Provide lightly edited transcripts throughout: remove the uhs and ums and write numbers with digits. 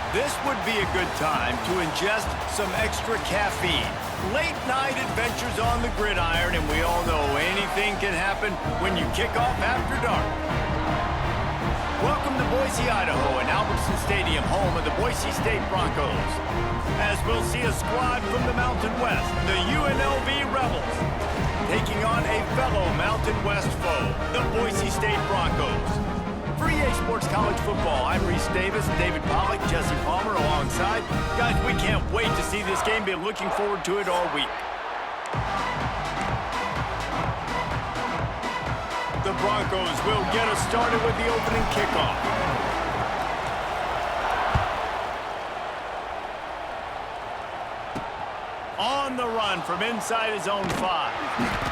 This would be a good time to ingest some extra caffeine. Late night adventures on the gridiron, and we all know anything can happen when you kick off after dark. Welcome to Boise, Idaho, and Albertson Stadium, home of the Boise State Broncos. As we'll see a squad from the Mountain West, the UNLV Rebels, taking on a fellow Mountain West foe, the Boise State Broncos. For EA Sports College Football, I'm Reese Davis, David Pollack, Jesse Palmer alongside. Guys, we can't wait to see this game. Been looking forward to it all week. The Broncos will get us started with the opening kickoff. On the run from inside his own 5.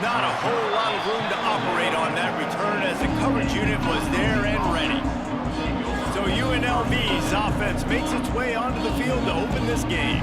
Not a whole lot of room to operate on that return as the coverage unit was there and ready. So UNLV's offense makes its way onto the field to open this game.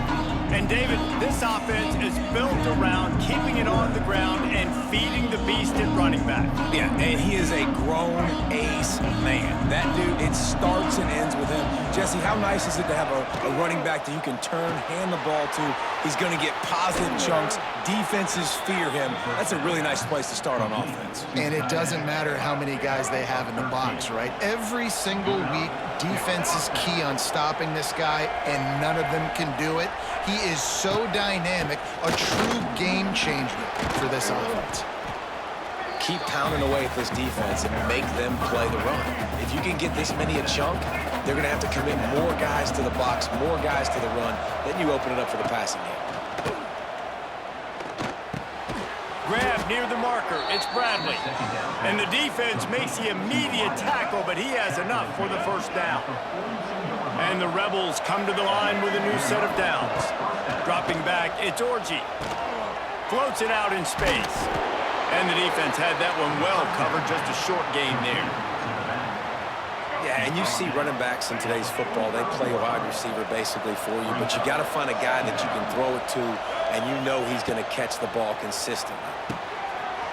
And David, this offense is built around keeping it on the ground and feeding the beast at running back. Yeah, and he is a grown ace man. That dude, it starts and ends with him. Jesse, how nice is it to have a running back that you can turn, hand the ball to? He's going to get positive chunks. Defenses fear him. That's a really nice place to start on offense. And it doesn't matter how many guys they have in the box, right? Every single week, defense is key on stopping this guy, and none of them can do it. He is so dynamic, a true game changer for this offense. Keep pounding away at this defense and make them play the run. If you can get this many a chunk, they're going to have to commit more guys to the box, more guys to the run. Then you open it up for the passing game. Grab near the marker. It's Bradley. And the defense makes the immediate tackle, but he has enough for the first down. And the Rebels come to the line with a new set of downs. Dropping back, it's Orji. Floats it out in space. And the defense had that one well covered, just a short gain there. Yeah, and you see running backs in today's football, they play wide receiver basically for you, but you got to find a guy that you can throw it to, and you know he's going to catch the ball consistently.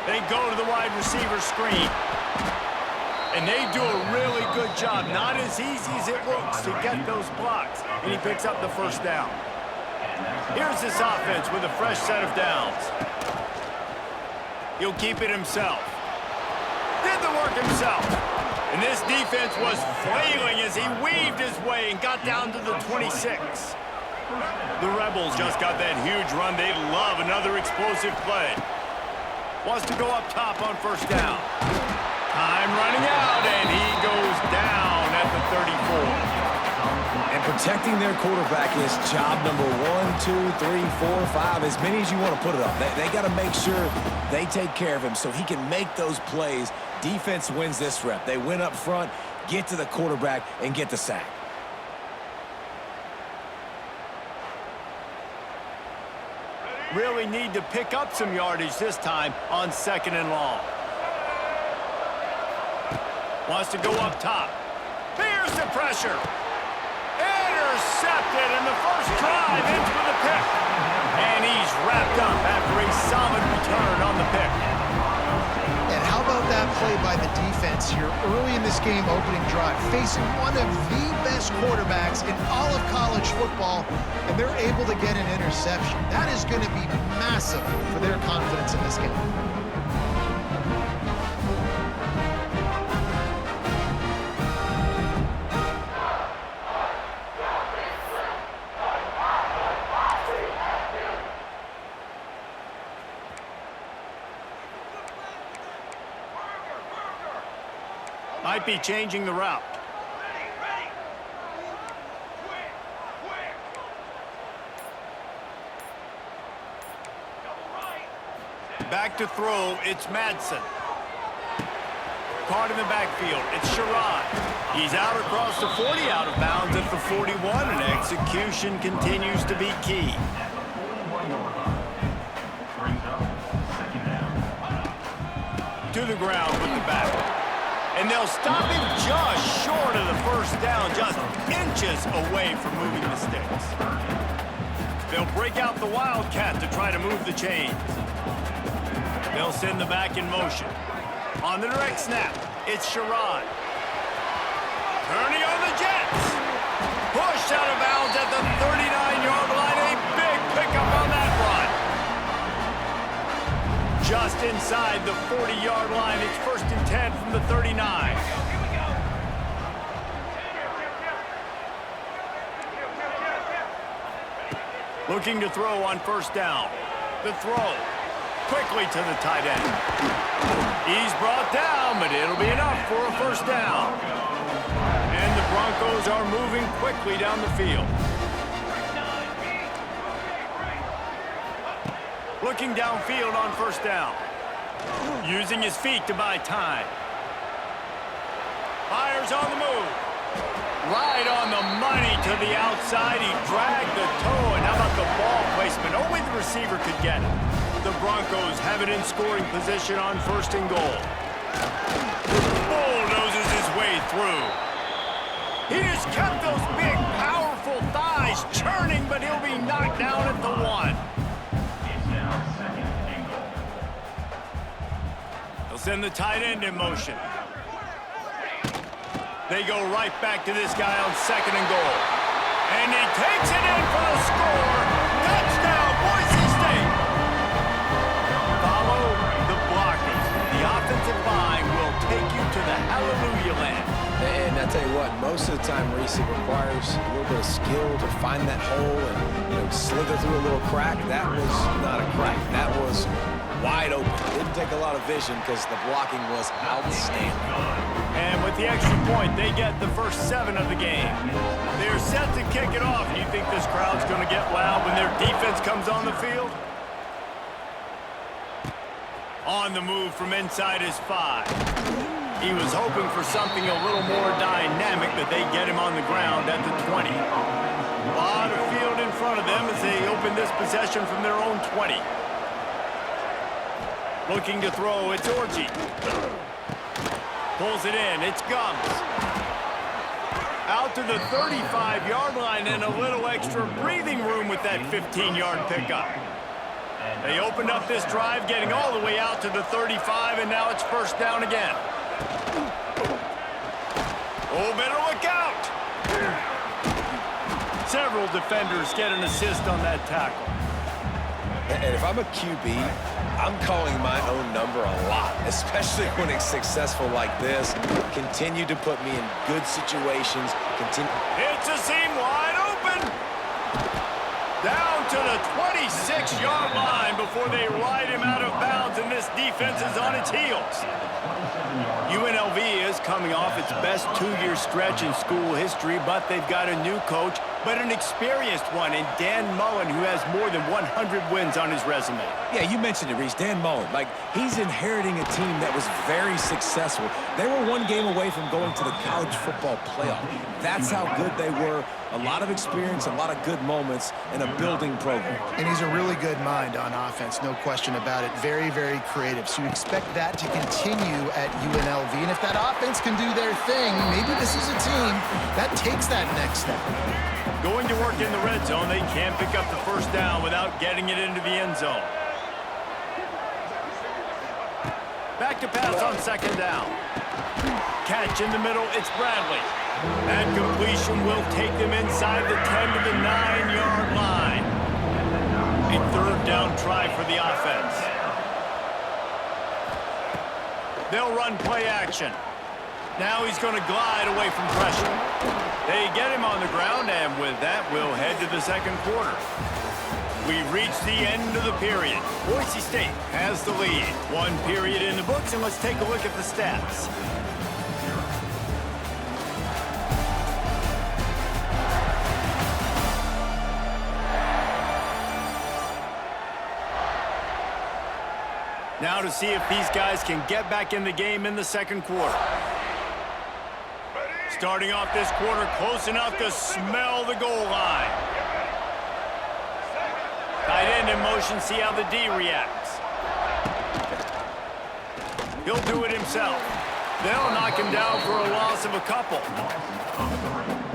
They go to the wide receiver screen. And they do a really good job. Not as easy as it looks to get those blocks. And he picks up the first down. Here's this offense with a fresh set of downs. He'll keep it himself. Did the work himself. And this defense was flailing as he weaved his way and got down to the 26. The Rebels just got that huge run. They love another explosive play. Wants to go up top on first down. Time running out, and he goes down at the 34. And protecting their quarterback is job number 1, 2, 3, 4, 5, as many as you want to put it up. They got to make sure they take care of him so he can make those plays. Defense wins this rep. They win up front, get to the quarterback, and get the sack. Really need to pick up some yardage this time on 2nd and long. Wants to go up top. Here's the pressure. Intercepted, and the first drive ends with a pick. And he's wrapped up after a solid return on the pick. And how about that play by the defense here early in this game opening drive, facing one of the best quarterbacks in all of college football, and they're able to get an interception. That is going to be massive for their confidence in this game. Might be changing the route. Back to throw, it's Madsen. Caught in the backfield, it's Sherrod. He's out across the 40, out of bounds at the 41, and execution continues to be key. to the ground with the back. And they'll stop him just short of the first down, just inches away from moving the sticks. They'll break out the Wildcat to try to move the chains. They'll send the back in motion. On the direct snap, it's Sherrod. Turning on the Jets. Pushed out of bounds at the 39-yard line. A big pickup on that run. Just inside the 40-yard line. It's 1st and 10 from the 39. Looking to throw on 1st down. The throw. Quickly to the tight end. He's brought down, but it'll be enough for a 1st down. And the Broncos are moving quickly down the field. Looking downfield on 1st down. Using his feet to buy time. Fires on the move. Right on the money to the outside. He dragged the toe, and how about the ball placement? Only the receiver could get it. The Broncos have it in scoring position on 1st and goal. Bulldozes his way through. He has kept those big, powerful thighs churning, but he'll be knocked down at the 1. They'll send the tight end in motion. They go right back to this guy on 2nd and goal. And he takes it in for the score. Touchdown, Boise State. Follow the blockers. The offensive line will take you to the hallelujah land. And I tell you what, most of the time, Reese, it requires a little bit of skill to find that hole and slither through a little crack. That was not a crack. That was wide open. Didn't take a lot of vision because the blocking was outstanding. And with the extra point, they get the first 7 of the game. They're set to kick it off. Do you think this crowd's going to get loud when their defense comes on the field? On the move from inside his 5. He was hoping for something a little more dynamic, but they get him on the ground at the 20. A lot of field in front of them as they open this possession from their own 20. Looking to throw, it's Orji. Pulls it in, it's Gums. Out to the 35-yard line and a little extra breathing room with that 15-yard pickup. They opened up this drive, getting all the way out to the 35, and now it's 1st down again. Oh, better look out! Several defenders get an assist on that tackle. And if I'm a QB, I'm calling my own number a lot, especially when it's successful like this. Continue to put me in good situations. It's a seam wide open. Down to the 26-yard line before they ride him out of bounds, and this defense is on its heels. UNLV is coming off its best 2-year stretch in school history, but they've got a new coach, but an experienced one in Dan Mullen, who has more than 100 wins on his resume. Yeah, you mentioned it, Reese. Dan Mullen. Like, he's inheriting a team that was very successful. They were 1 game away from going to the college football playoff. That's how good they were. A lot of experience, a lot of good moments, and a building program. And he's a really good mind on offense, no question about it. Very, very creative. So you expect that to continue at UNLV. And if that offense can do their thing, maybe this is a team that takes that next step. Going to work in the red zone, they can't pick up the 1st down without getting it into the end zone. Back to pass on 2nd down. Catch in the middle, it's Bradley. That completion will take them inside the 10 to the 9-yard line. A 3rd down try for the offense. They'll run play action. Now he's going to glide away from pressure. They get him on the ground, and with that, we'll head to the 2nd quarter. We've reached the end of the period. Boise State has the lead. 1 period in the books, and let's take a look at the stats. Now to see if these guys can get back in the game in the 2nd quarter. Starting off this quarter close enough to smell the goal line. Tight end in motion, see how the D reacts. He'll do it himself. They'll knock him down for a loss of a couple.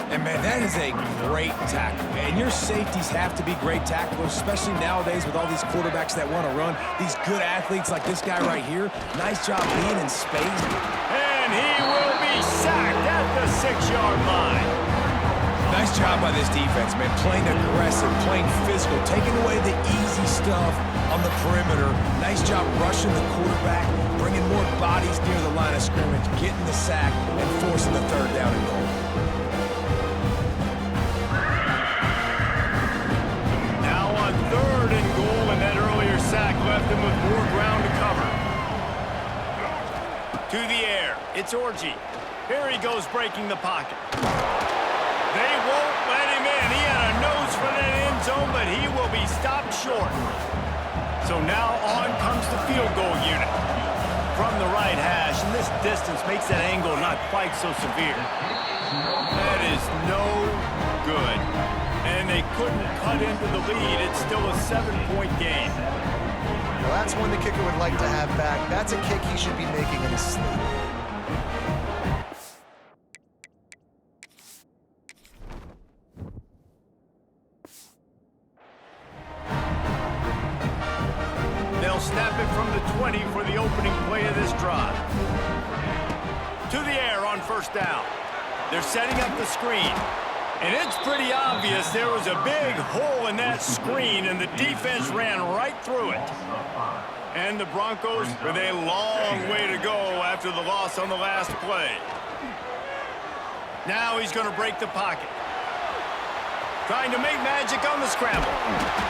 And, man, that is a great tackle. And your safeties have to be great tacklers, especially nowadays with all these quarterbacks that want to run. These good athletes like this guy right here. Nice job being in space. And he will be sacked at the 6-yard line. Nice job by this defense, man. Playing aggressive, playing physical, taking away the easy stuff on the perimeter. Nice job rushing the quarterback, bringing more bodies near the line of scrimmage, getting the sack, and forcing the 3rd down and goal. Now on 3rd and goal, and that earlier sack left him with more ground to cover. To the air, it's Orji. Here he goes breaking the pocket. They won't let him in. He had a nose for that end zone, but he will be stopped short. So now on comes the field goal unit. From the right hash, and this distance makes that angle not quite so severe. That is no good. And they couldn't cut into the lead. It's still a 7-point game. Well, that's one the kicker would like to have back. That's a kick he should be making in his sleep. They'll snap it from the 20 for the opening play of this drive. To the air on 1st down. They're setting up the screen. And it's pretty obvious there was a big hole in that screen, and the defense ran right through it. And the Broncos with a long way to go after the loss on the last play. Now he's going to break the pocket. Trying to make magic on the scramble.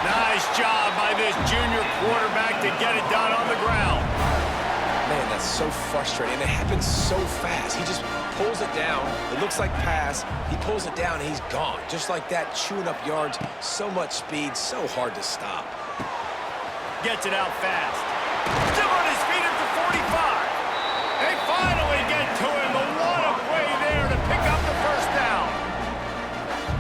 Nice job by this junior quarterback to get it done on the ground. Man, that's so frustrating. And it happens so fast. He just pulls it down. It looks like pass. He pulls it down, and he's gone. Just like that, chewing up yards. So much speed, so hard to stop. Gets it out fast. Still on his feet at the 45. They finally get to him. But what a play there to pick up the 1st down.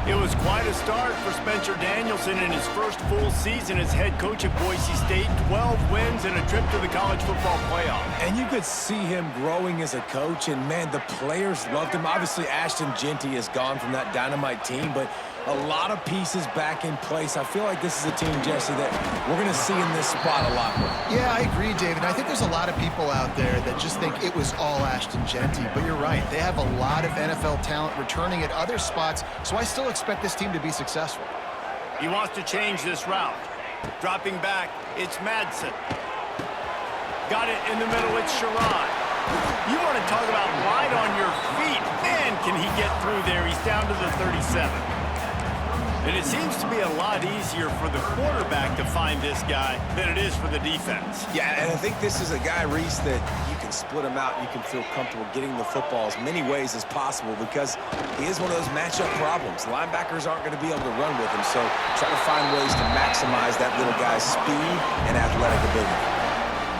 It was quite a start for Spencer Danielson in his first full season as head coach at Boise State. 12 wins and a trip to the college football playoff. And you could see him growing as a coach, and, man, the players loved him. Obviously, Ashton Jeanty is gone from that dynamite team, but a lot of pieces back in place. I feel like this is a team, Jesse, that we're going to see in this spot a lot more. Yeah, I agree, David. I think there's a lot of people out there that just think it was all Ashton Jeanty, but you're right. They have a lot of NFL talent returning at other spots, so I still expect this team to be successful. He wants to change this route. Dropping back, it's Madsen. Got it in the middle, it's Sherrod. You want to talk about light on your feet. Man, can he get through there. He's down to the 37. And it seems to be a lot easier for the quarterback to find this guy than it is for the defense. Yeah, and I think this is a guy, Reese, that you can split him out. You can feel comfortable getting the football as many ways as possible because he is one of those matchup problems. Linebackers aren't going to be able to run with him, so try to find ways to maximize that little guy's speed and athletic ability.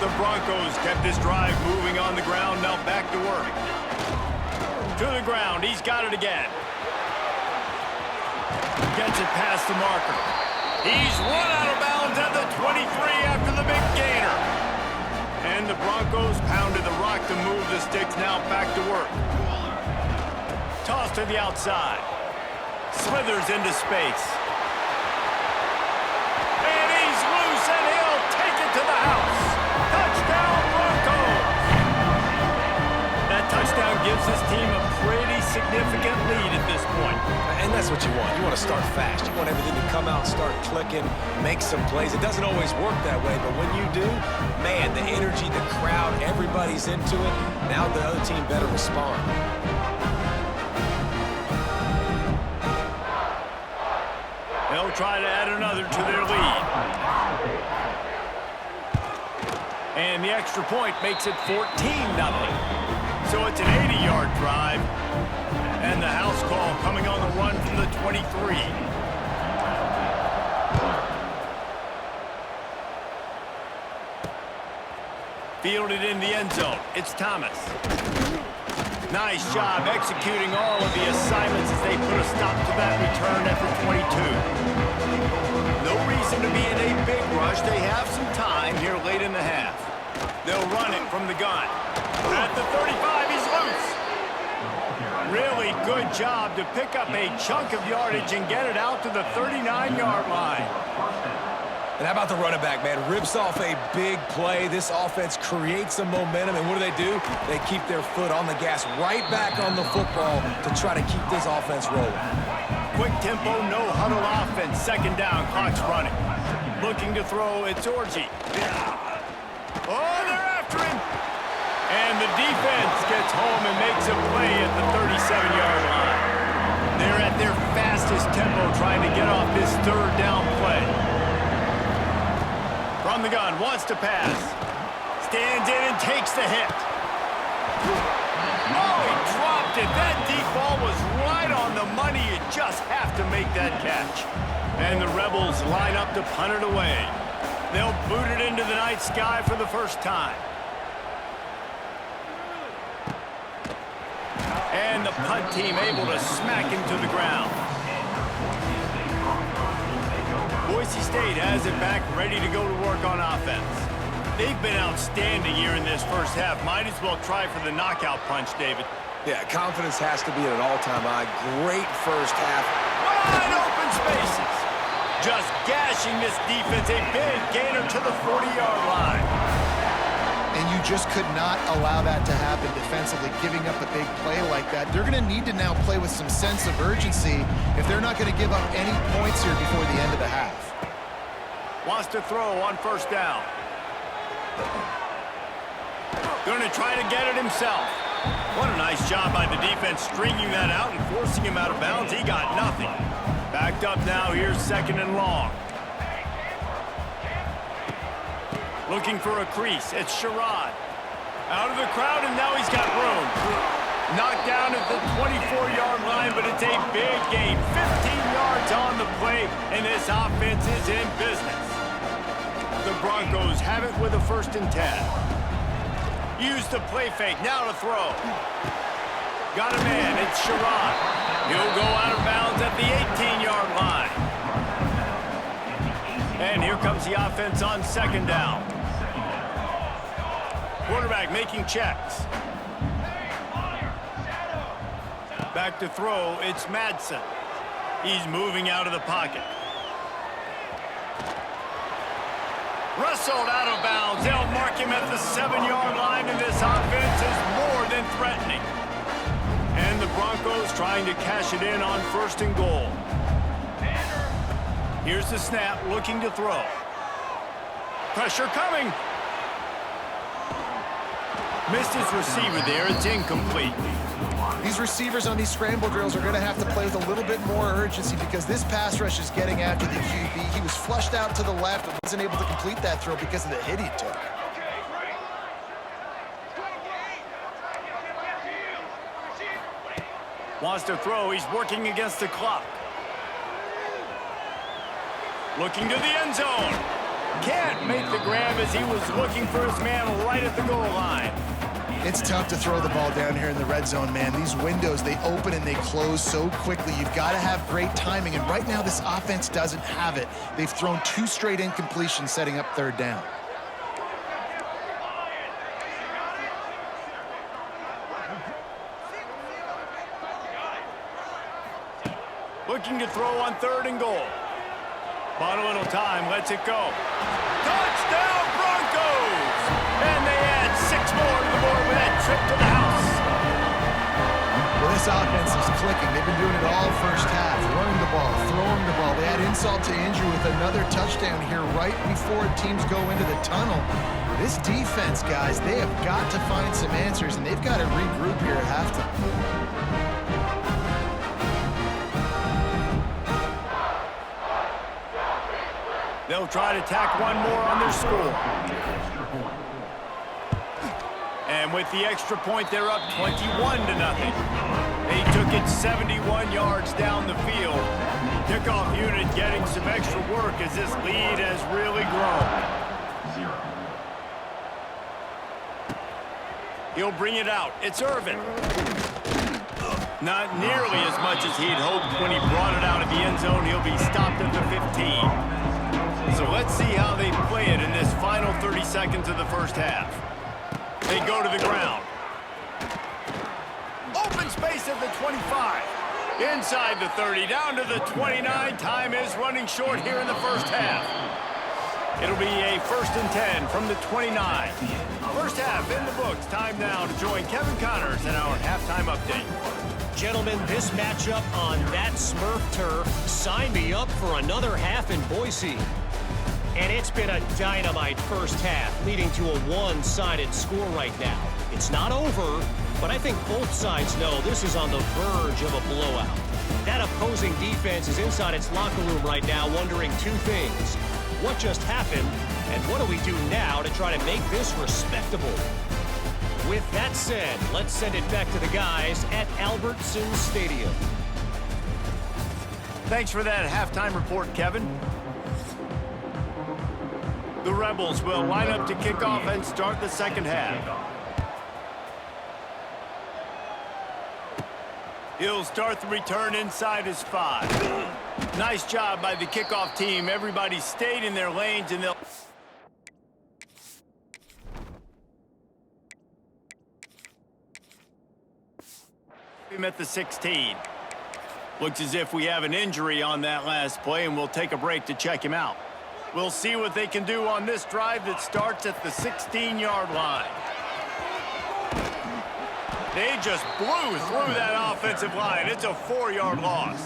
The Broncos kept this drive moving on the ground, now back to work. To the ground, he's got it again. Gets it past the marker. He's run out of bounds at the 23 after the big gainer. And the Broncos pounded the rock to move the sticks, now back to work. Toss to the outside. Slithers into space. And he's loose, and he'll take it to the house. Touchdown, Broncos! That touchdown gives this team a pretty significant lead at this point. And that's what you want. You want to start fast. You want everything to come out, start clicking, make some plays. It doesn't always work that way, but when you do, man, the energy, the crowd, everybody's into it. Now the other team better respond. They'll try to add another to their lead. And the extra point makes it 14-0. So it's an 80-yard drive. And the house call coming on the run from the 23. Fielded in the end zone. It's Thomas. Nice job executing all of the assignments as they put a stop to that return at the 22. No reason to be in a big rush. They have some time here late in the half. They'll run it from the gun. At the 35, he's loose. Really good job to pick up a chunk of yardage and get it out to the 39-yard line. And how about the running back, man? Rips off a big play. This offense creates some momentum, and what do? They keep their foot on the gas, right back on the football to try to keep this offense rolling. Quick tempo, no huddle offense. Second down, clock's running. Looking to throw, it's Orji. Oh, they're after him. And the defense gets home and makes a play at the 37-yard line. They're at their fastest tempo trying to get off this third down play. From the gun, wants to pass. Stands in and takes the hit. Oh, he dropped it. That deep ball was right on the money. You just have to make that catch. And the Rebels line up to punt it away. They'll boot it into the night sky for the first time. And the punt team able to smack him to the ground. Boise State has it back, ready to go to work on offense. They've been outstanding here in this first half. Might as well try for the knockout punch, David. Yeah, confidence has to be at an all-time high. Great first half. Wide open spaces. Just gashing this defense. A big gainer to the 40-yard line. And you just could not allow that to happen defensively, giving up a big play like that. They're going to need to now play with some sense of urgency if they're not going to give up any points here before the end of the half. Wants to throw on first down. Going to try to get it himself. What a nice job by the defense stringing that out and forcing him out of bounds. He got nothing. Backed up now. Here's second and long. Looking for a crease. It's Sherrod. Out of the crowd, and now he's got room. Knocked down at the 24-yard line, but it's a big gain. 15 yards on the play, and this offense is in business. The Broncos have it with a 1st and 10. Use the play fake. Now to throw. Got a man. It's Sherrod. He'll go out of bounds at the 18-yard line. And here comes the offense on second down. Quarterback making checks. Back to throw, it's Madsen. He's moving out of the pocket. Wrestled out of bounds. They'll mark him at the 7-yard line, and this offense is more than threatening. And the Broncos trying to cash it in on 1st and goal. Here's the snap, looking to throw. Pressure coming. Missed his receiver there. It's incomplete. These receivers on these scramble drills are going to have to play with a little bit more urgency because this pass rush is getting after the QB. He was flushed out to the left and wasn't able to complete that throw because of the hit he took. Wants to throw. He's working against the clock. Looking to the end zone. Can't make the grab as he was looking for his man right at the goal line. It's tough to throw the ball down here in the red zone, man. These windows, they open and they close so quickly. You've got to have great timing, and right now this offense doesn't have it. They've thrown 2 straight incompletions setting up 3rd down. Looking to throw on 3rd and goal. Bought a little time, lets it go. Touchdown, Broncos! And they add 6 more to the board with that trip to the house. Well, this offense is clicking. They've been doing it all first half, running the ball, throwing the ball. They add insult to injury with another touchdown here right before teams go into the tunnel. This defense, guys, they have got to find some answers, and they've got to regroup here at halftime. They'll try to tack one more on their score. And with the extra point, they're up 21-0. They took it 71 yards down the field. Kickoff unit getting some extra work as this lead has really grown. He'll bring it out. It's Irvin. Not nearly as much as he'd hoped when he brought it out of the end zone. He'll be stopped at the 15. So let's see how they play it in this final 30 seconds of the first half. They go to the ground. Open space at the 25. Inside the 30, down to the 29. Time is running short here in the first half. It'll be a 1st and 10 from the 29. First half in the books. Time now to join Kevin Connors in our halftime update. Gentlemen, this matchup on that Smurf turf, sign me up for another half in Boise. And it's been a dynamite first half, leading to a one-sided score right now. It's not over, but I think both sides know this is on the verge of a blowout. That opposing defense is inside its locker room right now wondering two things. What just happened, and what do we do now to try to make this respectable? With that said, let's send it back to the guys at Albertson Stadium. Thanks for that halftime report, Kevin. The Rebels will line up to kick off and start the second half. He'll start the return inside his 5. Nice job by the kickoff team. Everybody stayed in their lanes, and they'll... him at the 16. Looks as if we have an injury on that last play, and we'll take a break to check him out. We'll see what they can do on this drive that starts at the 16-yard line. They just blew through that offensive line. It's a 4-yard loss.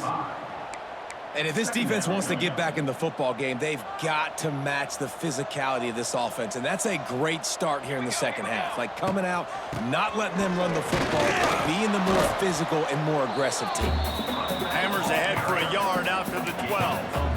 And if this defense wants to get back in the football game, they've got to match the physicality of this offense. And that's a great start here in the second half. Like coming out, not letting them run the football, being the more physical and more aggressive team. Hammers ahead for a yard out to the 12.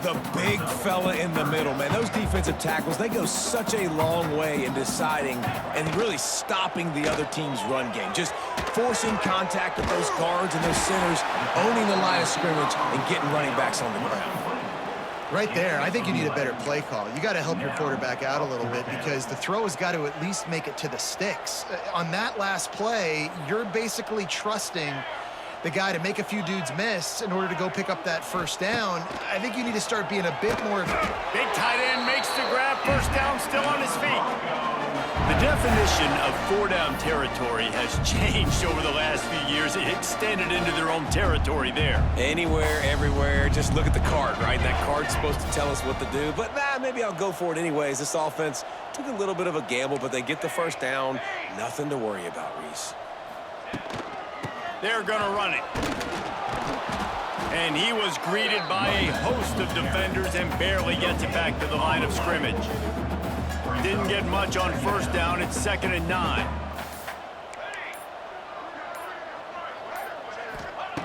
The big fella in the middle, man. Those defensive tackles, they go such a long way in deciding and really stopping the other team's run game. Just forcing contact with those guards and those centers, owning the line of scrimmage, and getting running backs on the ground. Right there, I think you need a better play call. You got to help your quarterback out a little bit because the throw has got to at least make it to the sticks. On that last play, you're basically trusting the guy to make a few dudes miss in order to go pick up that first down. I think you need to start being a bit more... Big tight end makes the grab. First down, still on his feet. The definition of 4-down territory has changed over the last few years. It extended into their own territory there. Anywhere, everywhere, just look at the card, right? That card's supposed to tell us what to do, but maybe I'll go for it anyways. This offense took a little bit of a gamble, but they get the first down. Nothing to worry about, Reese. They're going to run it. And he was greeted by a host of defenders and barely gets it back to the line of scrimmage. Didn't get much on first down. It's 2nd and 9.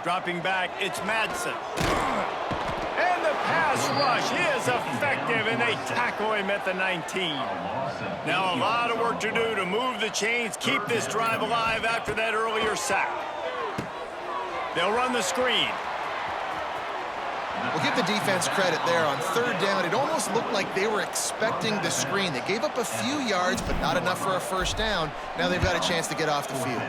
Dropping back, it's Madsen. And the pass rush is effective, and they tackle him at the 19. Now a lot of work to do to move the chains, keep this drive alive after that earlier sack. They'll run the screen. We'll give the defense credit there on 3rd down. It almost looked like they were expecting the screen. They gave up a few yards, but not enough for a first down. Now they've got a chance to get off the field.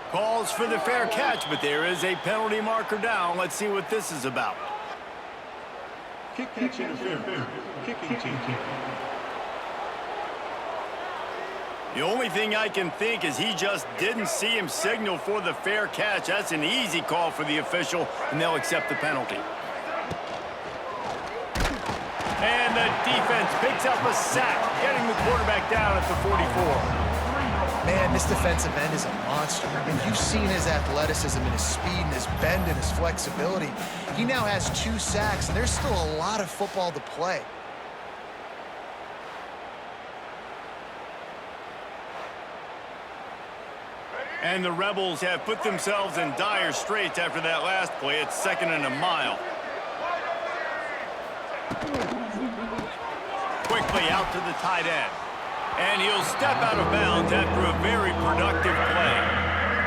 Calls for the fair catch, but there is a penalty marker down. Let's see what this is about. Kick catch interference. Kicking team. The only thing I can think is he just didn't see him signal for the fair catch. That's an easy call for the official, and they'll accept the penalty. And the defense picks up a sack, getting the quarterback down at the 44. Man, this defensive end is a monster. And you've seen his athleticism and his speed and his bend and his flexibility. He now has 2 sacks, and there's still a lot of football to play. And the Rebels have put themselves in dire straits after that last play. It's 2nd and a mile. Quickly out to the tight end. And he'll step out of bounds after a very productive play.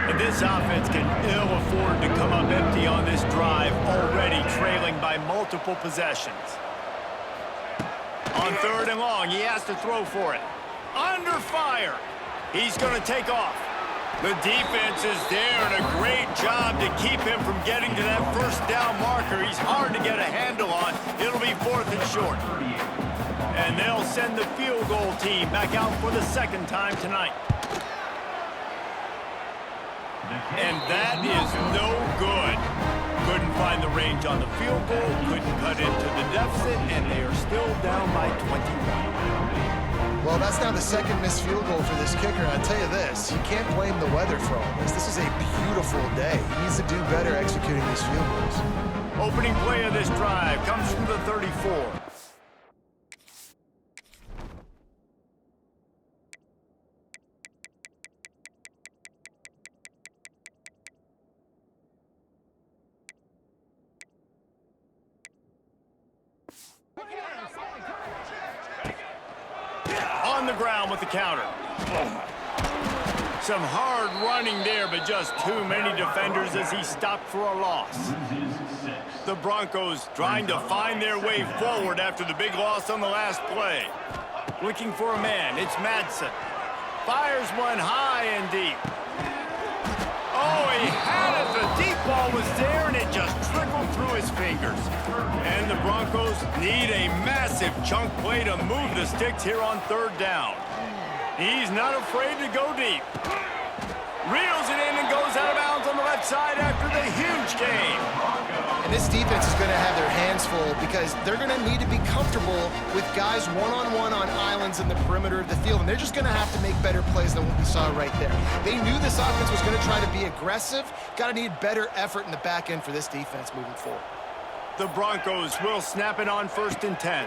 And this offense can ill afford to come up empty on this drive, already trailing by multiple possessions. On 3rd and long, he has to throw for it. Under fire. He's going to take off. The defense is there, and a great job to keep him from getting to that first down marker. He's hard to get a handle on. It'll be 4th and short. And they'll send the field goal team back out for the second time tonight. And that is no good. Couldn't find the range on the field goal, couldn't cut into the deficit, and they are still down by 21. Well, that's now the second missed field goal for this kicker. I'll tell you this, you can't blame the weather for all this. This is a beautiful day. He needs to do better executing these field goals. Opening play of this drive comes from the 34. On the ground with the counter. Some hard running there, but just too many defenders as he stopped for a loss. The Broncos trying to find their way forward after the big loss on the last play. Looking for a man, it's Madsen. Fires one high and deep. Oh, he had it. The deep ball was there, and it just trickled through his fingers. And the Broncos need a massive chunk play to move the sticks here on third down. He's not afraid to go deep. Reels it in and goes out of bounds on the left side after the huge gain. And this defense is going to have their hands full because they're going to need to be comfortable with guys one-on-one on islands in the perimeter of the field. And they're just going to have to make better plays than what we saw right there. They knew this offense was going to try to be aggressive. Got to need better effort in the back end for this defense moving forward. The Broncos will snap it on 1st and 10.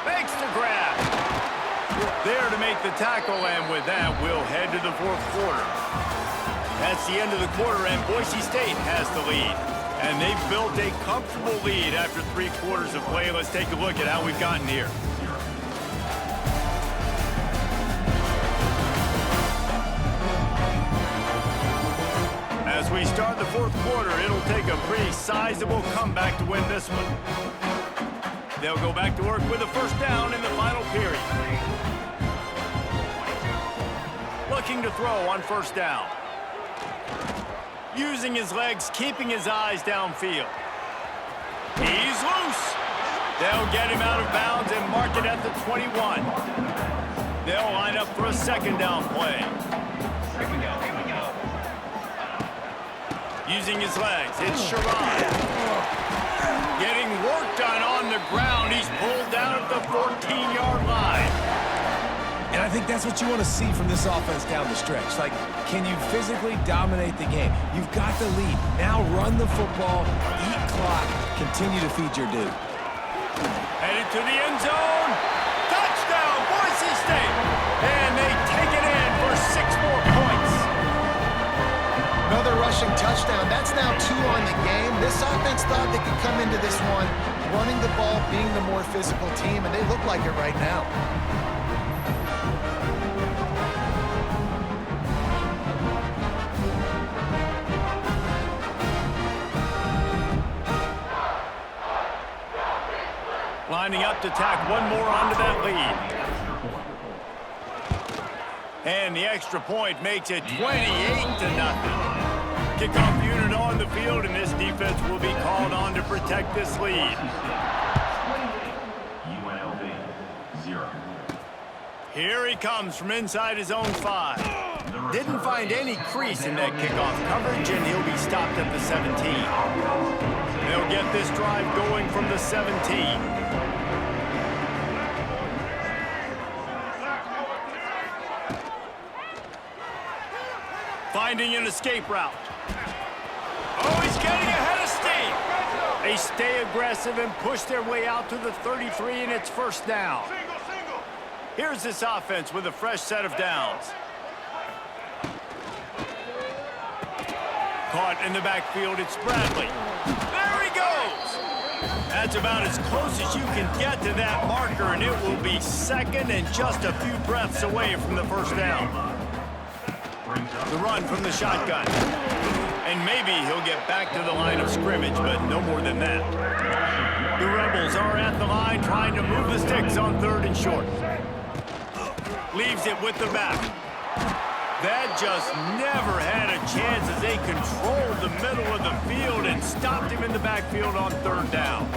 Makes the grab. There to make the tackle, and with that, we'll head to the 4th quarter. That's the end of the quarter, and Boise State has the lead. And they've built a comfortable lead after 3 quarters of play. Let's take a look at how we've gotten here. As we start the 4th quarter, it'll take a pretty sizable comeback to win this one. They'll go back to work with a 1st down in the final period. Looking to throw on 1st down. Using his legs, keeping his eyes downfield. He's loose. They'll get him out of bounds and mark it at the 21. They'll line up for a 2nd down play. Using his legs, it's Sherrod. Getting work done on the ground. He's pulled down at the 14-yard line. And I think that's what you want to see from this offense down the stretch. Like, can you physically dominate the game? You've got the lead. Now run the football, eat clock, continue to feed your dude. Headed to the end zone. Touchdown, Boise State. And they take it in for 6 more points. Another rushing touchdown. That's now 2 on the game. This offense thought they could come into this one running the ball, being the more physical team, and they look like it right now. Lining up to tack one more onto that lead. And the extra point makes it 28-0. Kickoff unit on the field, and this defense will be called on to protect this lead. UNLV, 0. Here he comes from inside his own 5. Didn't find any crease in that kickoff coverage, and he'll be stopped at the 17. They'll get this drive going from the 17. Finding an escape route. Oh, he's getting ahead of steam. They stay aggressive and push their way out to the 33, and it's 1st down. Here's this offense with a fresh set of downs. Caught in the backfield, it's Bradley. There he goes. That's about as close as you can get to that marker, and it will be 2nd and just a few breaths away from the 1st down. The run from the shotgun. And maybe he'll get back to the line of scrimmage, but no more than that. The Rebels are at the line trying to move the sticks on 3rd and short. Leaves it with the back. That just never had a chance as they controlled the middle of the field and stopped him in the backfield on 3rd down.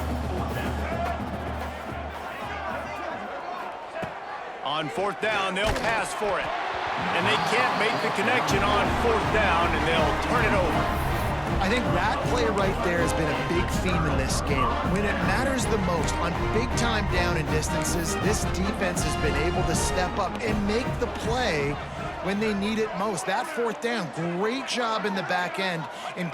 On fourth down, they'll pass for it. And they can't make the connection on fourth down, and they'll turn it over. I think that play right there has been a big theme in this game. When it matters the most, on big-time down and distances, this defense has been able to step up and make the play when they need it most. That fourth down, great job in the back end in